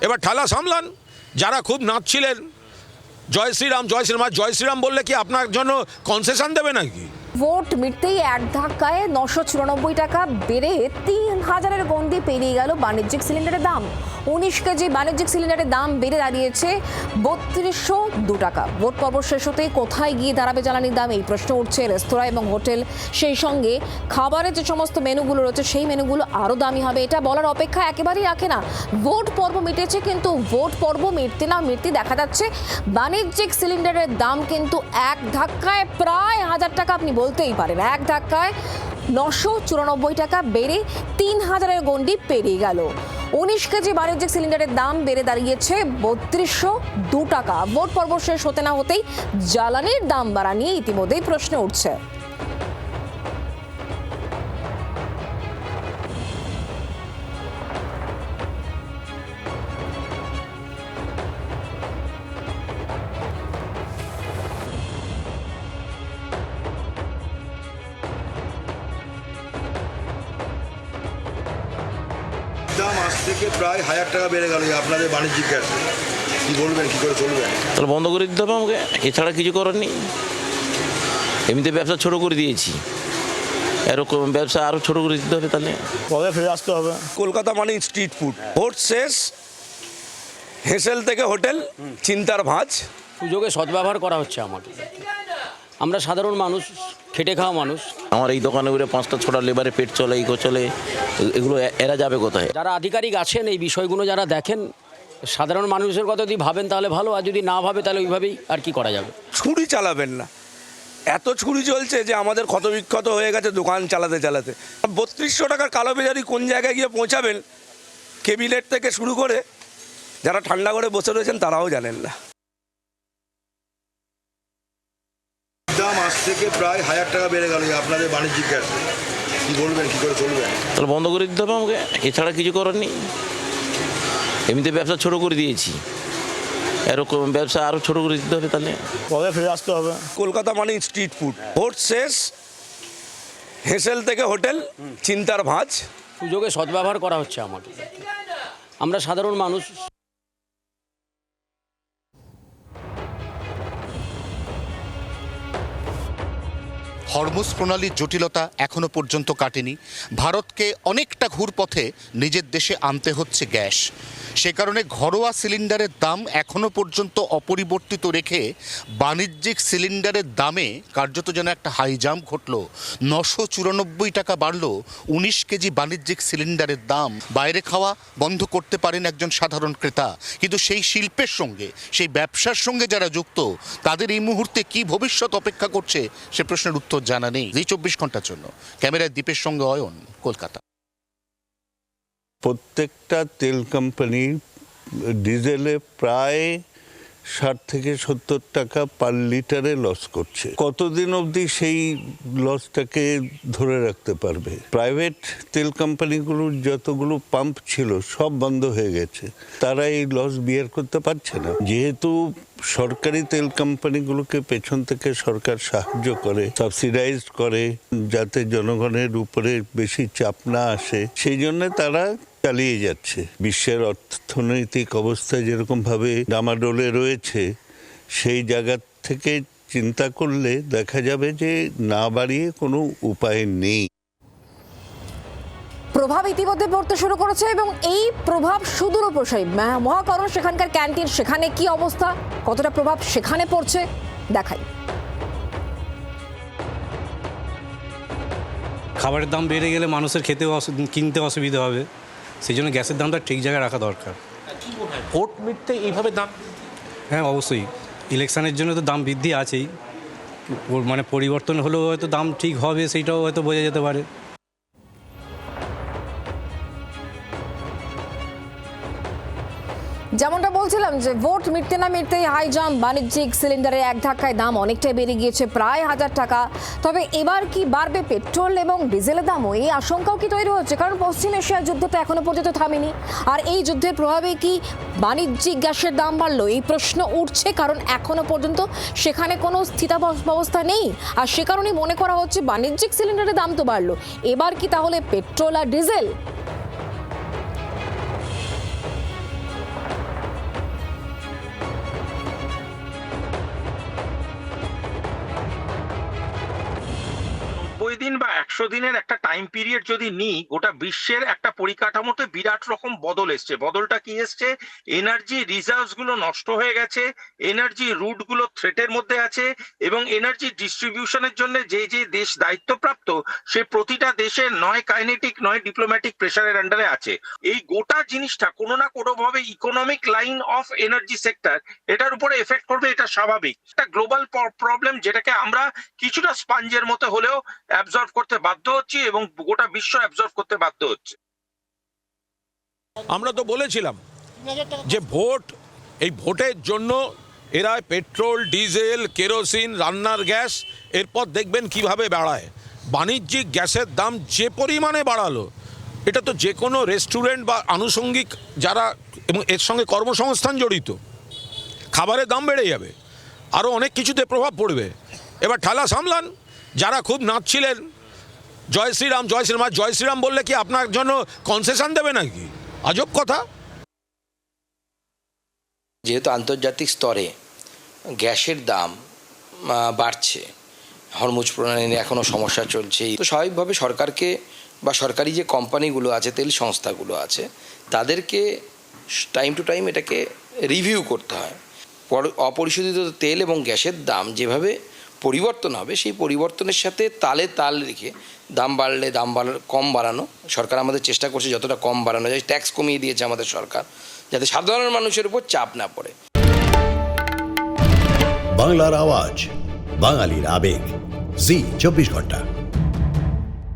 এবার ঠেলা সামলান। যারা খুব নাচছিলেন জয় শ্রীরাম জয় শ্রীরাম, জয় শ্রীরাম বললে কি আপনার জন্য কনসেশন দেবে নাকি? ভোট মিটতেই এক ধাক্কায় 994 টাকা বেড়ে 3000-এর গণ্ডি পেরিয়ে গেল বাণিজ্যিক সিলিন্ডারের দাম। 19 কেজি বাণিজ্যিক সিলিন্ডারের দাম বেড়ে দাঁড়িয়েছে 3202 টাকা। ভোট পর্ব শেষ হতেই কোথায় গিয়ে দাঁড়াবে জ্বালানির দাম, এই প্রশ্ন উঠছে রেস্তোরাঁ এবং হোটেল। সেই সঙ্গে খাবারের যে সমস্ত মেনুগুলো রয়েছে সেই মেনুগুলো আরও দামি হবে, এটা বলার অপেক্ষা একেবারেই রাখে না। ভোট পর্ব মিটেছে, কিন্তু ভোট পর্ব মিটতে না মিটতে দেখা যাচ্ছে বাণিজ্যিক সিলিন্ডারের দাম কিন্তু এক ধাক্কায় প্রায় 1000 টাকা আপনি বলতেই পারেন। এক ধাক্কায় 994 টাকা বেড়ে 3000-এর গণ্ডি পেরিয়ে গেল। 19 কেজি বাণিজ্যিক সিলিন্ডারের দাম বেড়ে দাঁড়িয়েছে 3202 টাকা। ভোট পর্ব শেষ হতে না হতেই জ্বালানির দাম বাড়া নিয়ে ইতিমধ্যেই প্রশ্ন উঠছে। দাম আজ থেকে প্রায় 1000 টাকা বেড়ে গেল আপনাদের বাণিজ্যিক গ্যাসে। কি বলবেন, কি করে চলবেন? তাহলে বন্ধ করে দিতে হবে আমাকে, এছাড়া কিছু করার নেই। এমনিতে ব্যবসা ছোটো করে দিয়েছি, এরকম ব্যবসা আরও ছোটো করে দিতে হবে। তাহলে পরে ফিরে আসতে হবে। কলকাতা মানে স্ট্রিট ফুড। ভোট শেষ, হেসেল থেকে হোটেল, চিন্তার ভাঁজ। সুযোগে সদ্ব্যবহার করা হচ্ছে আমাকে। আমরা সাধারণ মানুষ, খেটে খাওয়া মানুষ। আমার এই দোকানে উড়ে 5টা-6টা লেবারে পেট চলে, ইকো চলে, এগুলো এরা যাবে কোথায়? যারা আধিকারিক আছেন এই বিষয়গুলো যারা দেখেন, সাধারণ মানুষের কথা যদি ভাবেন তাহলে ভালো, আর যদি না ভাবে তাহলে ওইভাবেই আর কি করা যাবে। ছুরি চালাবেন না, এত ছুরি চলছে যে আমাদের ক্ষতবিক্ষত হয়ে গেছে দোকান চালাতে চালাতে। 3200 টাকার কালোবাজারি কোন জায়গায় গিয়ে পৌঁছাবেন, ক্যাবিনেট থেকে শুরু করে যারা ঠান্ডা করে বসে রয়েছেন তারাও জানেন না। দাম আজ থেকে প্রায় 1000 টাকা বেড়ে গেল আপনাদের বাণিজ্যিক গ্যাসে। কি বলবেন, কি করে চলবেন? তাহলে বন্ধ করে দিতে হবে আমাকে, এছাড়া কিছু করার নেই। এমনিতে ব্যবসা ছোটো করে দিয়েছি, এরকম ব্যবসা আরও ছোটো করে দিতে হবে। তাহলে পরে ফিরে আসতে হবে। কলকাতা মানে স্ট্রিট ফুড। ভোট শেষ, হেসেল থেকে হোটেল, চিন্তার ভাঁজ। সুযোগে সদ্ব্যবহার করা হচ্ছে আমাকে। আমরা সাধারণ মানুষ। হরমুজ প্রণালীর জটিলতা এখনো পর্যন্ত কাটেনি। ভারতকে অনেকটা ঘুরপথে নিজের দেশে আনতে হচ্ছে গ্যাস। সে কারণে ঘরোয়া সিলিন্ডারের দাম এখনো পর্যন্ত অপরিবর্তিত রেখে বাণিজ্যিক সিলিন্ডারের দামে কার্যত যেন একটা হাই জাম্প ঘটল। 994 টাকা বাড়ল 19 কেজি বাণিজ্যিক সিলিন্ডারের দাম। বাইরে খাওয়া বন্ধ করতে পারেন একজন সাধারণ ক্রেতা, কিন্তু সেই শিল্পের সঙ্গে, সেই ব্যবসার সঙ্গে যারা যুক্ত, তাদের এই মুহূর্তে কি ভবিষ্যৎ অপেক্ষা করছে সে প্রশ্নের উত্তর জানা নেই। এই 24 ঘন্টার জন্য ক্যামেরায় দীপের সঙ্গে অয়ন, কলকাতা। প্রত্যেকটা তেল কোম্পানি ডিজেলে প্রায় 60 থেকে 70 টাকা পার লিটারে লস করছে। কতদিন অবধি সেই লসটাকে ধরে রাখতে পারবে? প্রাইভেট তেল কোম্পানিগুলোর যতগুলো পাম্প ছিল সব বন্ধ হয়ে গেছে, তারা এই লস বিয়ার করতে পারছে না। যেহেতু সরকারি তেল কোম্পানিগুলোকে পেছন থেকে সরকার সাহায্য করে, সাবসিডাইজ করে, যাতে জনগণের উপরে বেশি চাপ না আসে, সেই জন্য তারা চালিয়ে যাচ্ছে। বিশ্বের অর্থনৈতিক অবস্থা যেরকম ভাবে ডামাডোলে রয়েছে, সেই জায়গা থেকে চিন্তা করলে দেখা যাবে যে না বাড়িয়ে কোনো উপায় নেই। প্রভাব ইতিমধ্যে পড়তে শুরু করেছে এবং এই প্রভাব সুদূর প্রসারী। মহাকরণ সেখানকার ক্যান্টিন, সেখানে কি অবস্থা, কতটা প্রভাব সেখানে পড়ছে দেখাই। খাবারের দাম বেড়ে গেলে মানুষের খেতে কিনতে অসুবিধা হবে, সেই জন্য গ্যাসের দামটা ঠিক জায়গায় রাখা দরকার। ভোট মিটতে এইভাবে দাম? হ্যাঁ, অবশ্যই। ইলেকশনের জন্য তো দাম বৃদ্ধি আছেই, মানে পরিবর্তন হলেও হয়তো দাম ঠিক হবে সেইটাও হয়তো বোঝা যেতে পারে। যেমনটা বলছিলাম যে ভোট মিটতে না মিটতেই হাই জাম্প বাণিজ্যিক সিলিন্ডারের এক ধাক্কায় দাম অনেকটাই বেড়ে গিয়েছে, প্রায় 1000 টাকা। তবে এবার কি বাড়বে পেট্রোল এবং ডিজেলের দামও? এই আশঙ্কাও কি তৈরি হচ্ছে? কারণ পশ্চিম এশিয়ার যুদ্ধ তো এখনো পর্যন্ত থামেনি। আর এই যুদ্ধের প্রভাবে কি বাণিজ্যিক গ্যাসের দাম বাড়লো, এই প্রশ্ন উঠছে, কারণ এখনো পর্যন্ত সেখানে কোনো স্থিতাবস্থা নেই। আর সে কারণেই মনে করা হচ্ছে বাণিজ্যিক সিলিন্ডারের দাম তো বাড়লো, এবার কি তাহলে পেট্রোল আর ডিজেল? দিন বা 100 দিনের একটা টাইম পিরিয়ড যদি নিই, গোটা বিশ্বের একটা পরিকাঠামোতে বিরাট রকম বদল এসছে। বদলটা কি এসছে? এনার্জি রিজার্ভস গুলো নষ্ট হয়ে গেছে, এনার্জি রুট গুলো থ্রেটের মধ্যে আছে, এবং এনার্জি ডিস্ট্রিবিউশনের জন্য যে যে দেশ দায়িত্বপ্রাপ্ত সে প্রতিটা দেশের নয় কাইনেটিক নয় ডিপ্লোম্যাটিক প্রেসারের আন্ডারে আছে। এই গোটা জিনিসটা কোনো না কোনো ভাবে economic line of energy sector এটার উপরে এফেক্ট করবে, এটা স্বাভাবিক। একটা গ্লোবাল প্রবলেম যেটাকে আমরা কিছুটা স্পঞ্জের মতো হলেও অ্যাবজর্ব করতে বাধ্য হচ্ছি এবং গোটা বিশ্ব অ্যাবজর্ব করতে বাধ্য হচ্ছে। আমরা তো বলেছিলাম যে এই ভোটের জন্য এরা পেট্রোল, ডিজেল, কেরোসিন, রান্নার গ্যাস এরপর দেখবেন কিভাবে বাড়ায়। বাণিজ্যিক গ্যাসের দাম যে পরিমাণে বাড়ালো, এটা তো যে কোনো রেস্টুরেন্ট বা আনুষঙ্গিক যারা এবং এর সঙ্গে কর্মসংস্থান জড়িত, খাবারের দাম বেড়ে যাবে, আরও অনেক কিছুতে প্রভাব পড়বে। এবার ঠেলা সামলান। যারা খুব নাচছিলেন জয় শ্রীরাম জয় শ্রীরাম, জয় শ্রীরাম বললে কি আপনার জন্য কনসেশন দেবে নাকি? আজব কথা। যেহেতু আন্তর্জাতিক স্তরে গ্যাসের দাম বাড়ছে, হরমুজ প্রণালী নিয়ে এখনও সমস্যা চলছে, তো স্বাভাবিকভাবে সরকারকে বা সরকারি যে কোম্পানিগুলো আছে, তেল সংস্থাগুলো আছে, তাদেরকে টাইম টু টাইম এটাকে রিভিউ করতে হয়। অপরিশোধিত তেল এবং গ্যাসের দাম যেভাবে পরিবর্তন হবে, সেই পরিবর্তনের সাথে তালে তাল রেখে দাম বাড়লে কম বাড়ানো। সরকার আমাদের চেষ্টা করছে যতটা কম বাড়ানো যায়। ট্যাক্স কমিয়ে দিয়েছে আমাদের সরকার, যাতে সাধারণ মানুষের উপর চাপ না পড়ে। বাংলার আওয়াজ, বাঙালির আবেগ, জি 24 ঘন্টা।